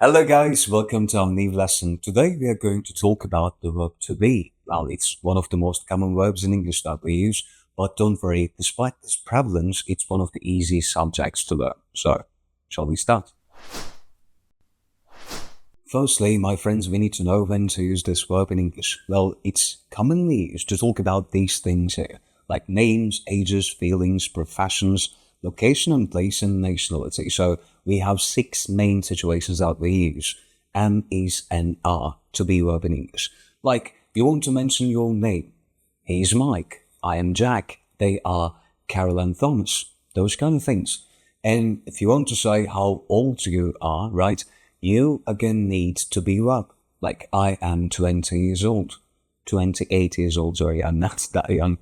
Hello guys, welcome to our new lesson. Today we are going to talk about the verb to be. Well, it's one of the most common verbs in English that we use, but don't worry, despite its prevalence, it's one of the easiest subjects to learn. So, shall we start? Firstly, my friends, we need to know when to use this verb in English. Well, it's commonly used to talk about these things here, like names, ages, feelings, professions, location and place, and nationality. So we have six main situations that we use. Am, is, and are to be verb in English. Like, you want to mention your name. He's Mike. I am Jack. They are Carol and Thomas. Those kind of things. And if you want to say how old you are, right, you again need to be verb. Like, I am 20 years old. 28 years old, sorry, I'm not that young.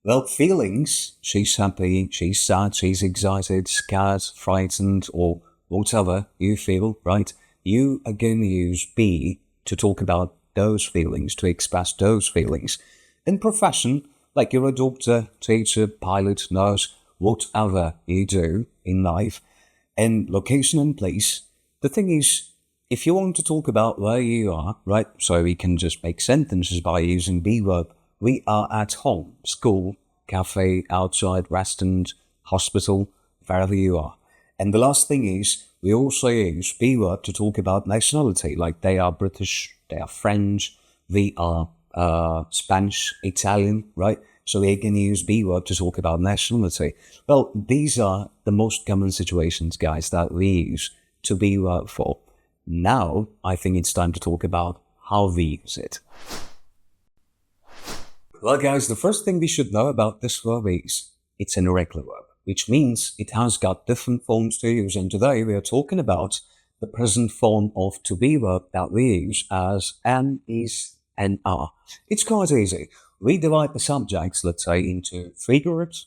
Well, feelings, she's happy, she's sad, she's excited, scared, frightened, or whatever you feel, right? You again use be to talk about those feelings, to express those feelings. In profession, like you're a doctor, teacher, pilot, nurse, whatever you do in life, and location and place, the thing is, if you want to talk about where you are, right, so we can just make sentences by using be verb. We are at home, school, cafe, outside, restaurant, hospital, wherever you are. And the last thing is, we also use be verb to talk about nationality, like they are British, they are French, we are Spanish, Italian, right? So we can use be verb to talk about nationality. Well, these are the most common situations, guys, that we use to be verb for. Now, I think it's time to talk about how we use it. Well, guys, the first thing we should know about this verb is it's an irregular verb, which means it has got different forms to use. And today we are talking about the present form of to be verb that we use as am, is, and are. It's quite easy. We divide the subjects, let's say, into three groups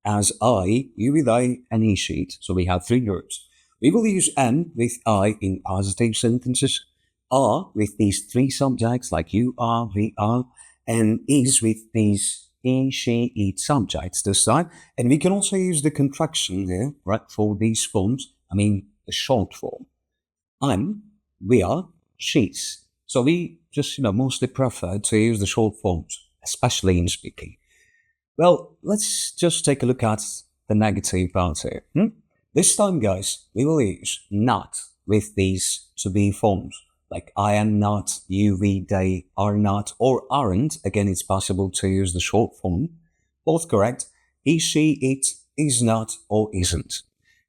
as I, you with I, and he, she. So we have three groups. We will use am with I in positive sentences, are with these three subjects like you are, we are, and is with these he, she, it subjects this time. And we can also use the contraction here, right, for these forms. I mean, the short form. I'm, we are, she's. So we just, mostly prefer to use the short forms, especially in speaking. Well, let's just take a look at the negative part here. This time, guys, we will use not with these to be forms. Like I am not, you, we, they are not, or aren't. Again, it's possible to use the short form. Both correct. He, she, it, is not, or isn't.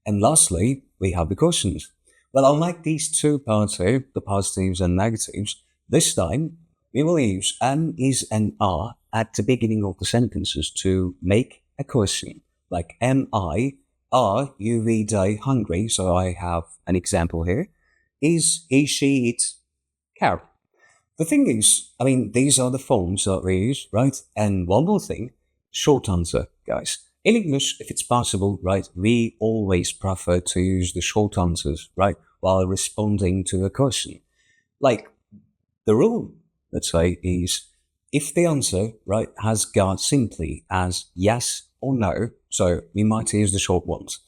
And lastly, we have the questions. Well, unlike these two parts here, the positives and negatives, this time we will use am, is, and are at the beginning of the sentences to make a question. Like, am I, are you, we, they hungry? So I have an example here. Is he, she, it, Carol? The thing is, I mean, these are the forms that we use, right? And one more thing, short answer, guys. In English, if it's possible, right, we always prefer to use the short answers, right, while responding to a question. Like, the rule, let's say, is if the answer, right, has got simply as yes or no, so we might use the short ones.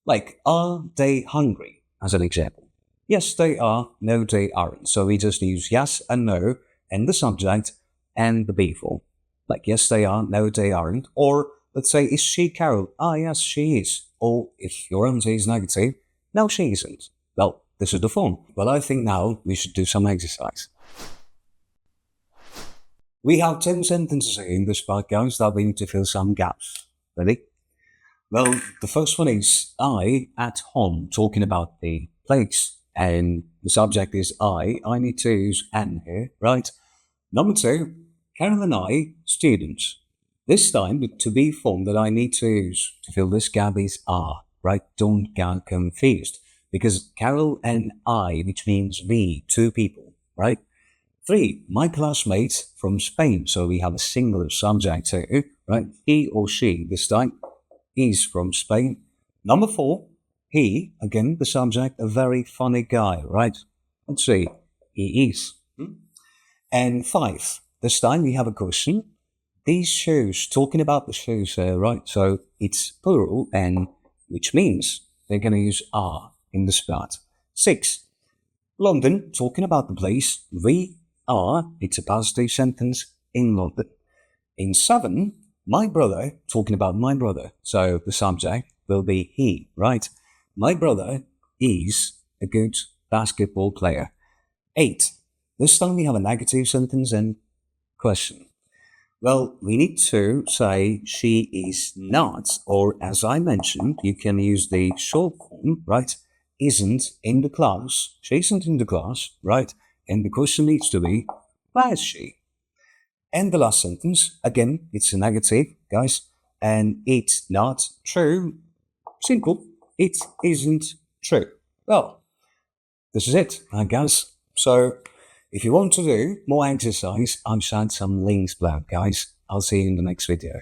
Like, are they hungry, as an example? Yes, they are. No, they aren't. So we just use yes and no and the subject and the be form. Like, yes, they are. No, they aren't. Or let's say, is she Carol? Ah, yes, she is. Or if your answer is negative, no, she isn't. Well, this is the form. Well, I think now we should do some exercise. We have 10 sentences in this part, guys, that we need to fill some gaps. Ready? Well, the first one is I at home, talking about the place. And the subject is I need to use am here, right? Number two, Carol and I, students. This time, the to be form that I need to use to fill this gap is are, right? Don't get confused. Because Carol and I, which means we, two people, right? Three, my classmate from Spain. So we have a singular subject here, right? He or she, this time, is from Spain. Number four, he, again, the subject, a very funny guy, right? Let's see. He is. And five, this time we have a question. These shoes, talking about the shoes here, right? So it's plural, and which means they're going to use are in the spot. Six, London, talking about the place. We are, it's a positive sentence, in London. In 7, my brother, talking about my brother. So the subject will be he, right? My brother is a good basketball player. 8, this time we have a negative sentence and question. Well, we need to say she is not, or as I mentioned, you can use the short form, right? Isn't in the class. She isn't in the class, right? And the question needs to be, where is she? And the last sentence, again, it's a negative, guys, and it's not true. Simple. It isn't true. Well, this is it, I guess. So, if you want to do more exercise, I've shared some links below, guys. I'll see you in the next video.